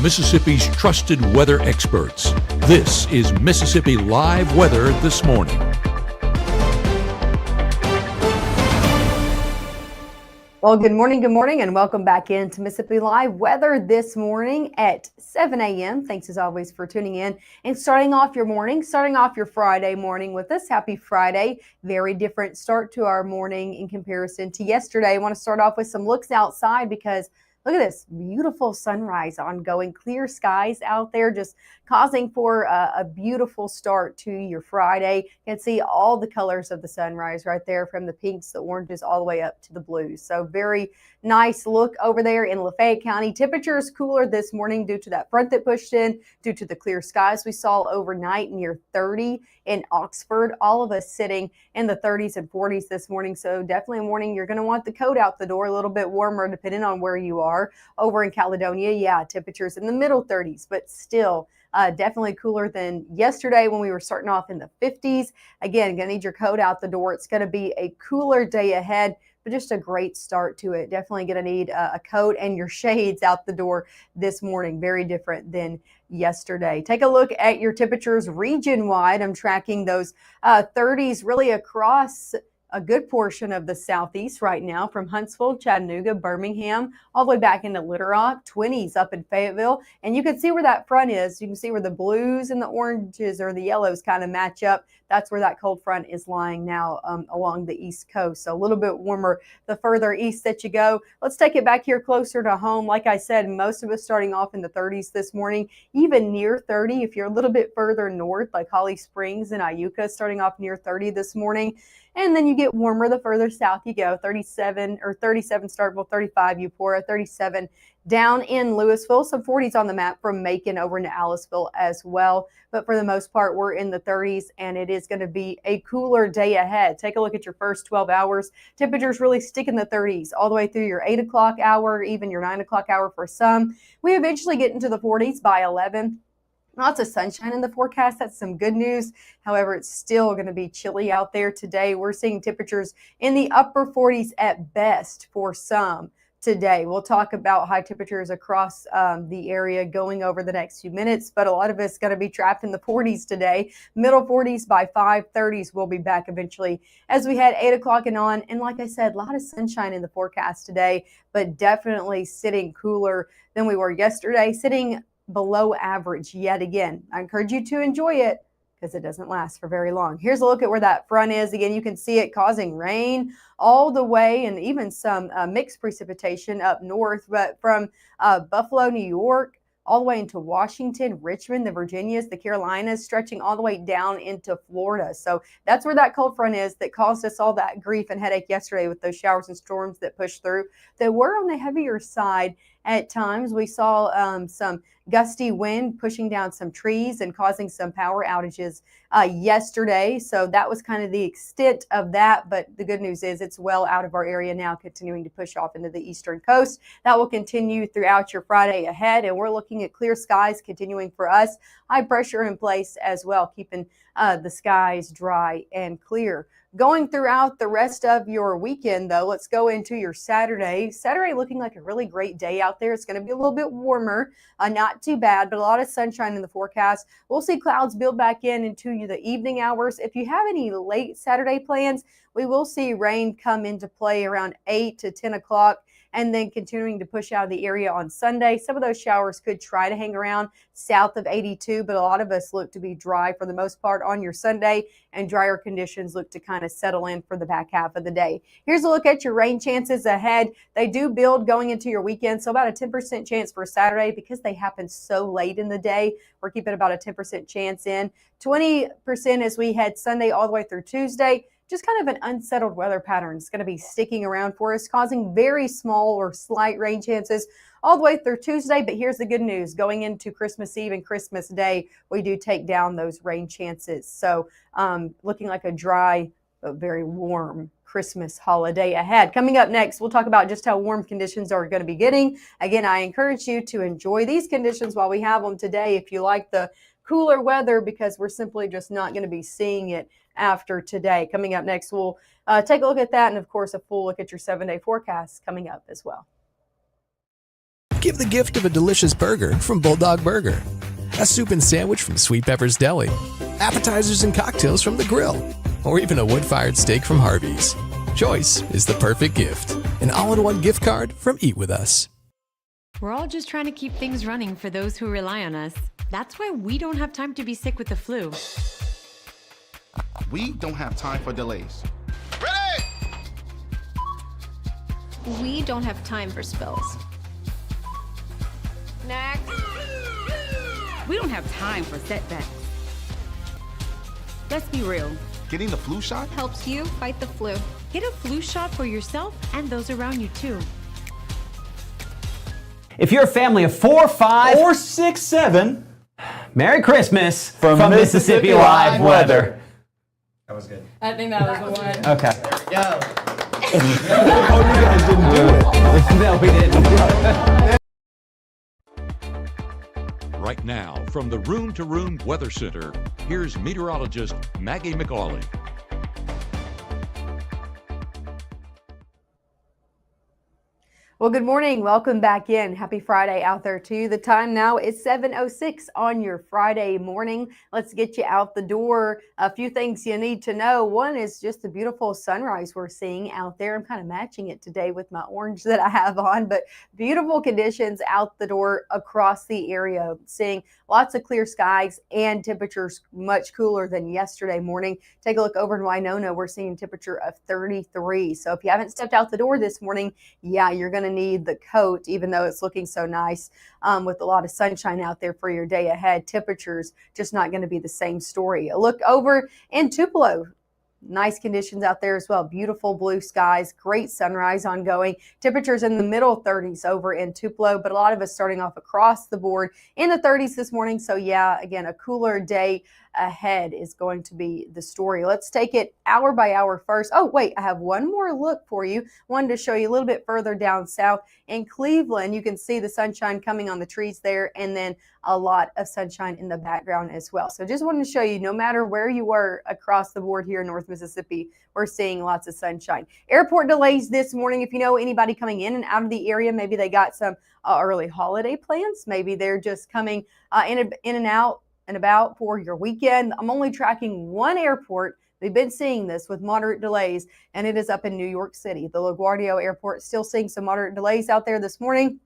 Mississippi's trusted weather experts. This is Mississippi Live Weather This Morning. Well, good morning, and welcome back into Mississippi Live Weather This Morning at 7 a.m. Thanks as always for tuning in and starting off your Friday morning with us. Happy Friday. Very different start to our morning in comparison to yesterday. I want to start off with some looks outside because look at this beautiful sunrise ongoing, clear skies out there, just causing for a beautiful start to your Friday. You can see all the colors of the sunrise right there, from the pinks, the oranges, all the way up to the blues. So very nice look over there in Lafayette County. Temperatures cooler this morning due to that front that pushed in, due to the clear skies we saw overnight, near 30 in Oxford. All of us sitting in the 30s and 40s this morning. So definitely a morning you're going to want the coat out the door, a little bit warmer depending on where you are. Over in Caledonia, yeah, temperatures in the middle 30s, but still definitely cooler than yesterday when we were starting off in the 50s. Again, gonna need your coat out the door. It's going to be a cooler day ahead, but just a great start to it. Definitely going to need a coat and your shades out the door this morning. Very different than yesterday. Take a look at your temperatures region-wide. I'm tracking those 30s really across a good portion of the southeast right now, from Huntsville, Chattanooga, Birmingham, all the way back into Little Rock, 20s up in Fayetteville. And you can see where that front is. You can see where the blues and the oranges or the yellows kind of match up. That's where that cold front is lying now along the East Coast. So a little bit warmer the further east that you go. Let's take it back here closer to home. Like I said, most of us starting off in the 30s this morning, even near 30 if you're a little bit further north, like Holly Springs and Iuka, starting off near 30 this morning. And then you get warmer the further south you go. 37 Starkville, 35 Eupora, 37 down in Louisville. Some 40s on the map from Macon over into Aliceville as well. But for the most part, we're in the 30s, and it is going to be a cooler day ahead. Take a look at your first 12 hours. Temperatures really stick in the 30s all the way through your 8 o'clock hour, even your 9 o'clock hour for some. We eventually get into the 40s by 11. Lots of sunshine in the forecast. That's some good news. However, it's still going to be chilly out there today. We're seeing temperatures in the upper 40s at best for some today. We'll talk about high temperatures across the area going over the next few minutes, but a lot of us going to be trapped in the 40s today. Middle 40s by 5:30s. We'll be back eventually as we head 8 o'clock and on. And like I said, a lot of sunshine in the forecast today, but definitely sitting cooler than we were yesterday, sitting below average yet again. I encourage you to enjoy it because it doesn't last for very long. Here's a look at where that front is. Again, you can see it causing rain all the way, and even some mixed precipitation up north, but from Buffalo, New York, all the way into Washington, Richmond, the Virginias, the Carolinas, stretching all the way down into Florida. So that's where that cold front is that caused us all that grief and headache yesterday with those showers and storms that pushed through. They were on the heavier side at times. We saw some gusty wind pushing down some trees and causing some power outages yesterday. So that was kind of the extent of that. But the good news is it's well out of our area now, continuing to push off into the eastern coast. That will continue throughout your Friday ahead. And we're looking at clear skies continuing for us. High pressure in place as well, keeping the skies dry and clear. Going throughout the rest of your weekend, though, let's go into your Saturday. Saturday looking like a really great day out there. It's going to be a little bit warmer, not too bad, but a lot of sunshine in the forecast. We'll see clouds build back into the evening hours. If you have any late Saturday plans, we will see rain come into play around 8 to 10 o'clock. And then continuing to push out of the area on Sunday. Some of those showers could try to hang around south of 82, but a lot of us look to be dry for the most part on your Sunday, and drier conditions look to kind of settle in for the back half of the day. Here's a look at your rain chances ahead. They do build going into your weekend, so about a 10% chance for Saturday because they happen so late in the day. We're keeping about a 10% chance in. 20% as we head Sunday all the way through Tuesday. Just kind of an unsettled weather pattern is going to be sticking around for us, causing very small or slight rain chances all the way through Tuesday. But here's the good news. Going into Christmas Eve and Christmas Day, we do take down those rain chances. So looking like a dry but very warm Christmas holiday ahead. Coming up next, we'll talk about just how warm conditions are going to be getting. Again, I encourage you to enjoy these conditions while we have them today if you like the cooler weather, because we're simply just not going to be seeing it after today. Coming up next, we'll take a look at that, and of course a full look at your 7-day forecast coming up as well. Give the gift of a delicious burger from Bulldog Burger, a soup and sandwich from Sweet Pepper's Deli, appetizers and cocktails from The Grill, or even a wood-fired steak from Harvey's. Choice is the perfect gift. An all-in-one gift card from Eat With Us. We're all just trying to keep things running for those who rely on us. That's why we don't have time to be sick with the flu. We don't have time for delays. We don't have time for spills. Next. We don't have time for setbacks. Let's be real. Getting the flu shot Helps you fight the flu. Get a flu shot for yourself and those around you too. If you're a family of 4, 5, or 6, 7, Merry Christmas from Mississippi Live Weather. That was good. I think that was the one. Okay. Yo. Oh, you guys didn't do it. No, we didn't. Right now, from the Room to Room Weather Center, here's meteorologist Maggye McAuley. Well, good morning. Welcome back in. Happy Friday out there to you. The time now is 7:06 on your Friday morning. Let's get you out the door. A few things you need to know. One is just the beautiful sunrise we're seeing out there. I'm kind of matching it today with my orange that I have on, but beautiful conditions out the door across the area. Seeing lots of clear skies and temperatures much cooler than yesterday morning. Take a look over in Winona. We're seeing a temperature of 33. So if you haven't stepped out the door this morning, yeah, you're going to need the coat, even though it's looking so nice with a lot of sunshine out there for your day ahead. Temperatures just not going to be the same story. A look over in Tupelo. Nice conditions out there as well. Beautiful blue skies, great sunrise ongoing. Temperatures in the middle 30s over in Tupelo, but a lot of us starting off across the board in the 30s this morning. So yeah, again, a cooler day ahead is going to be the story. Let's take it hour by hour first. Oh, wait, I have one more look for you. Wanted to show you a little bit further down south in Cleveland. You can see the sunshine coming on the trees there, and then a lot of sunshine in the background as well. So just wanted to show you, no matter where you were across the board here in North Mississippi, we're seeing lots of sunshine. Airport delays this morning. If you know anybody coming in and out of the area, maybe they got some early holiday plans. Maybe they're just coming in and out and about for your weekend. I'm only tracking one airport. We've been seeing this with moderate delays, and it is up in New York City. The LaGuardia Airport still seeing some moderate delays out there this morning.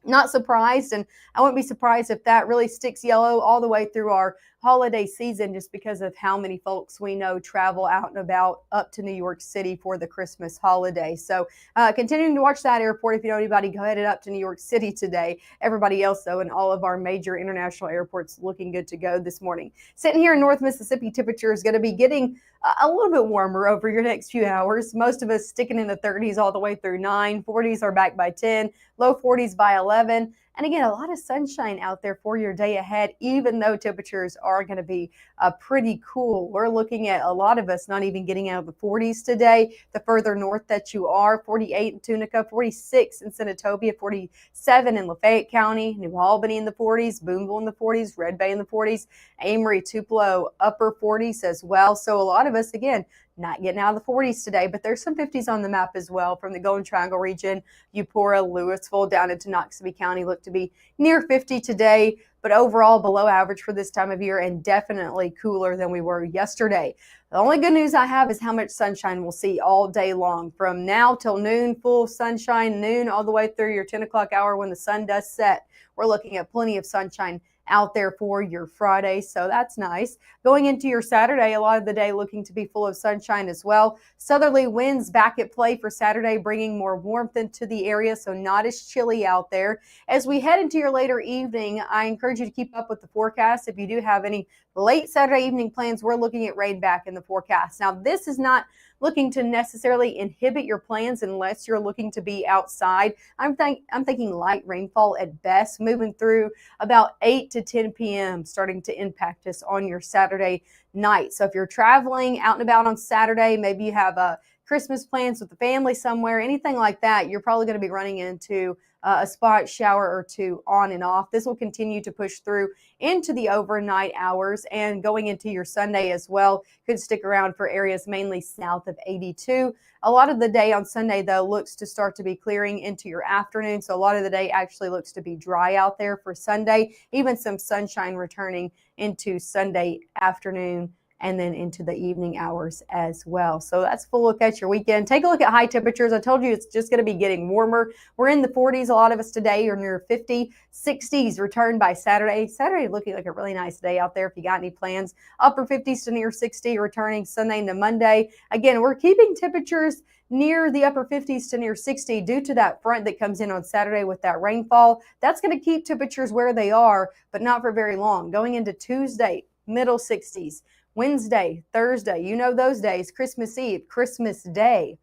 Not surprised, and I wouldn't be surprised if that really sticks yellow all the way through our holiday season, just because of how many folks we know travel out and about up to New York City for the Christmas holiday. So continuing to watch that airport. If you know anybody headed up to New York City today. Everybody else, though, and all of our major international airports looking good to go this morning. Sitting here in North Mississippi, temperature is going to be getting a little bit warmer over your next few hours. Most of us sticking in the 30s all the way through 9. 40s are back by 10, low 40s by 11. And again, a lot of sunshine out there for your day ahead, even though temperatures are going to be pretty cool. We're looking at a lot of us not even getting out of the 40s today. The further north that you are, 48 in Tunica, 46 in Senatobia, 47 in Lafayette County, New Albany in the 40s, Boonville in the 40s, Red Bay in the 40s, Amory, Tupelo, upper 40s as well. So a lot of us, again, not getting out of the 40s today, but there's some 50s on the map as well from the Golden Triangle region, Eupora, Louisville, down into Noxubee County. Look to be near 50 today, but overall below average for this time of year and definitely cooler than we were yesterday. The only good news I have is how much sunshine we'll see all day long. From now till noon, full sunshine, noon all the way through your 10 o'clock hour when the sun does set. We're looking at plenty of sunshine out there for your Friday, so that's nice. Going into your Saturday, a lot of the day looking to be full of sunshine as well. Southerly winds back at play for Saturday, bringing more warmth into the area, so not as chilly out there. As we head into your later evening, I encourage you to keep up with the forecast. If you do have any late Saturday evening plans, we're looking at rain back in the forecast. Now, this is not looking to necessarily inhibit your plans unless you're looking to be outside. I'm thinking light rainfall at best, moving through about 8 to 10 p.m., starting to impact us on your Saturday night. So if you're traveling out and about on Saturday, maybe you have Christmas plans with the family somewhere, anything like that, you're probably going to be running into a spot shower or two on and off. This will continue to push through into the overnight hours and going into your Sunday as well. Could stick around for areas mainly south of 82. A lot of the day on Sunday, though, looks to start to be clearing into your afternoon. So a lot of the day actually looks to be dry out there for Sunday. Even some sunshine returning into Sunday afternoon and then into the evening hours as well. So that's a full look at your weekend. Take a look at high temperatures. I told you it's just going to be getting warmer. We're in the 40s. A lot of us today are near 50. 60s return by Saturday. Saturday looking like a really nice day out there if you got any plans. Upper 50s to near 60 returning Sunday into Monday. Again, we're keeping temperatures near the upper 50s to near 60 due to that front that comes in on Saturday with that rainfall. That's going to keep temperatures where they are, but not for very long. Going into Tuesday, middle 60s. Wednesday, Thursday, you know those days, Christmas Eve, Christmas Day,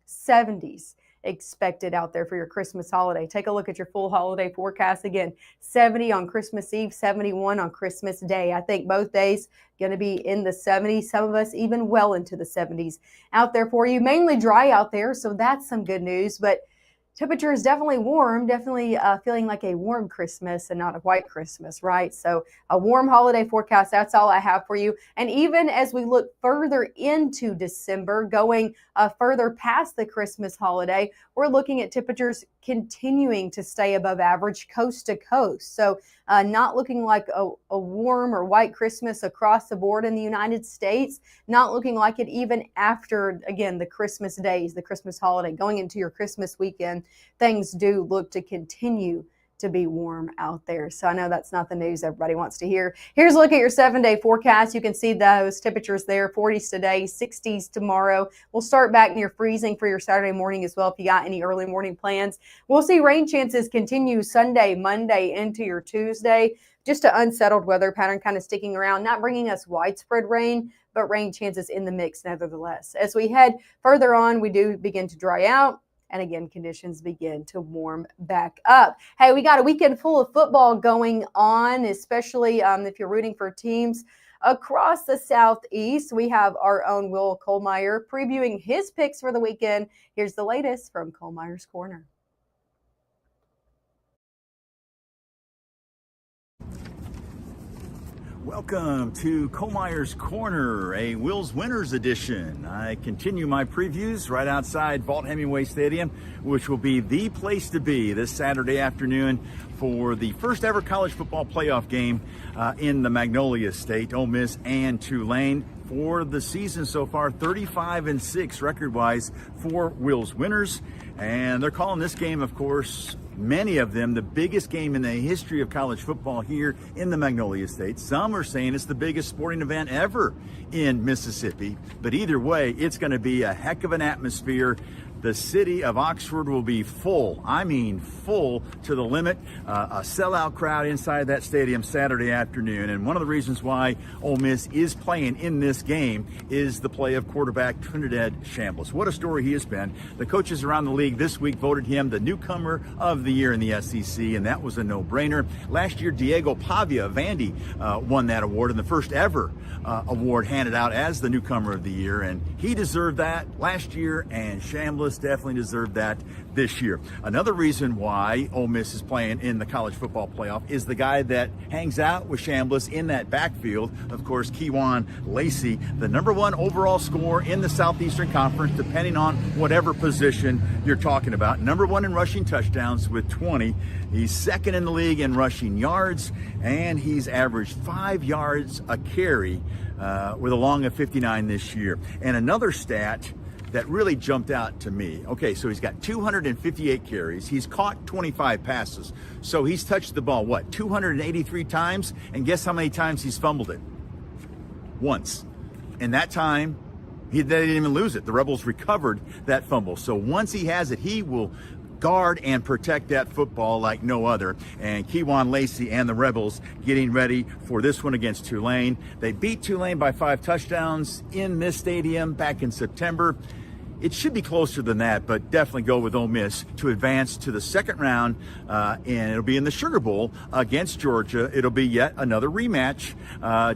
70s expected out there for your Christmas holiday. Take a look at your full holiday forecast. Again, 70 on Christmas Eve, 71 on Christmas Day. I think both days going to be in the 70s, some of us even well into the 70s out there for you. Mainly dry out there, so that's some good news, but temperature is definitely warm, definitely feeling like a warm Christmas and not a white Christmas, right? So a warm holiday forecast, that's all I have for you. And even as we look further into December, going further past the Christmas holiday, we're looking at temperatures continuing to stay above average coast to coast. So not looking like a warm or white Christmas across the board in the United States, not looking like it even after, again, the Christmas days, the Christmas holiday, going into your Christmas weekend. Things do look to continue to be warm out there. So I know that's not the news everybody wants to hear. Here's a look at your 7-day forecast. You can see those temperatures there, 40s today, 60s tomorrow. We'll start back near freezing for your Saturday morning as well if you got any early morning plans. We'll see rain chances continue Sunday, Monday into your Tuesday. Just an unsettled weather pattern kind of sticking around, not bringing us widespread rain, but rain chances in the mix nevertheless. As we head further on, we do begin to dry out. And again, conditions begin to warm back up. Hey, we got a weekend full of football going on, especially if you're rooting for teams across the Southeast. We have our own Will Kohlmeyer previewing his picks for the weekend. Here's the latest from Kohlmeyer's Corner. Welcome to Kohlmeyer's Corner, a Will's Winners edition. I continue my previews right outside Vaught-Hemingway Stadium, which will be the place to be this Saturday afternoon for the first ever college football playoff game in the Magnolia State, Ole Miss and Tulane. For the season so far, 35-6 record-wise for Will's Winners. And they're calling this game, of course, many of them, the biggest game in the history of college football here in the Magnolia State. Some are saying it's the biggest sporting event ever in Mississippi. But either way, it's going to be a heck of an atmosphere. The city of Oxford will be full. I mean full to the limit. A sellout crowd inside that stadium Saturday afternoon. And one of the reasons why Ole Miss is playing in this game is the play of quarterback Trinidad Shambliss. What a story he has been. The coaches around the league this week voted him the newcomer of the year in the SEC, and that was a no-brainer. Last year, Diego Pavia of Vandy won that award, and the first ever award handed out as the newcomer of the year. And he deserved that last year, and Shambliss definitely deserved that this year. Another reason why Ole Miss is playing in the college football playoff is the guy that hangs out with Shambliss in that backfield, of course, Kewan Lacey, the #1 overall scorer in the Southeastern Conference, depending on whatever position you're talking about. #1 in rushing touchdowns with 20. He's second in the league in rushing yards, and he's averaged 5 yards a carry with a long of 59 this year. And another stat that really jumped out to me. Okay, so he's got 258 carries. He's caught 25 passes. So he's touched the ball, 283 times? And guess how many times he's fumbled it? Once. And that time, they didn't even lose it. The Rebels recovered that fumble. So once he has it, he will guard and protect that football like no other. And Kewan Lacey and the Rebels getting ready for this one against Tulane. They beat Tulane by 5 touchdowns in this stadium back in September. It should be closer than that, but definitely go with Ole Miss to advance to the second round, and it'll be in the Sugar Bowl against Georgia. It'll be yet another rematch,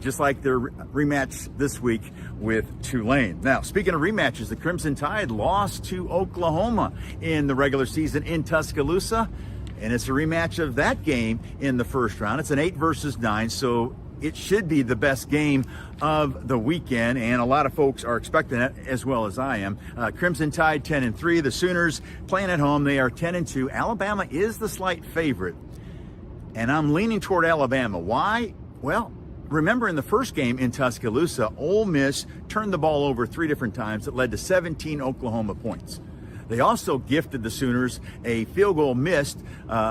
just like their rematch this week with Tulane. Now, speaking of rematches, the Crimson Tide lost to Oklahoma in the regular season in Tuscaloosa. And it's a rematch of that game in the first round. It's an 8 versus 9, so it should be the best game of the weekend, and a lot of folks are expecting it, as well as I am. Crimson Tide 10-3. The Sooners playing at home. They are 10-2. Alabama is the slight favorite, and I'm leaning toward Alabama. Why? Well, remember in the first game in Tuscaloosa, Ole Miss turned the ball over 3 different times. That led to 17 Oklahoma points. They also gifted the Sooners a field goal missed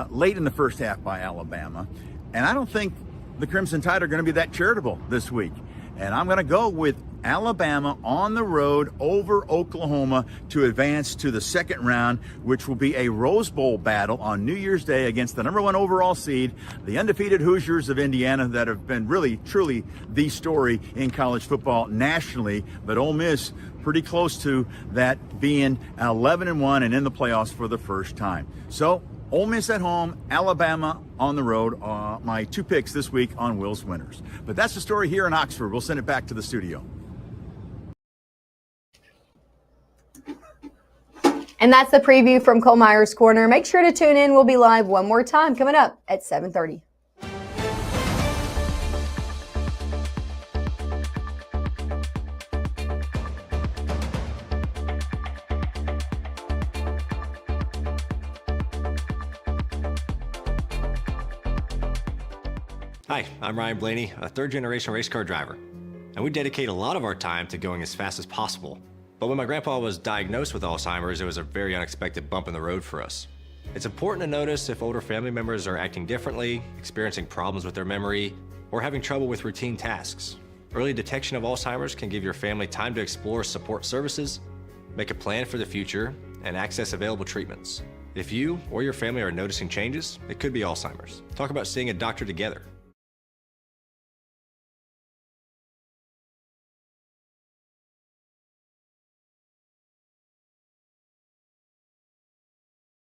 late in the first half by Alabama, and I don't think the Crimson Tide are going to be that charitable this week. And I'm going to go with Alabama on the road over Oklahoma to advance to the second round, which will be a Rose Bowl battle on New Year's Day against the #1 overall seed, the undefeated Hoosiers of Indiana, that have been really, truly the story in college football nationally. But Ole Miss pretty close to that, being 11-1 and in the playoffs for the first time. So Ole Miss at home, Alabama on the road. My 2 picks this week on Will's Winners. But that's the story here in Oxford. We'll send it back to the studio. And that's the preview from Cole Myers Corner. Make sure to tune in. We'll be live one more time coming up at 7:30. Hi, I'm Ryan Blaney, a third-generation race car driver, and we dedicate a lot of our time to going as fast as possible. But when my grandpa was diagnosed with Alzheimer's, it was a very unexpected bump in the road for us. It's important to notice if older family members are acting differently, experiencing problems with their memory, or having trouble with routine tasks. Early detection of Alzheimer's can give your family time to explore support services, make a plan for the future, and access available treatments. If you or your family are noticing changes, it could be Alzheimer's. Talk about seeing a doctor together.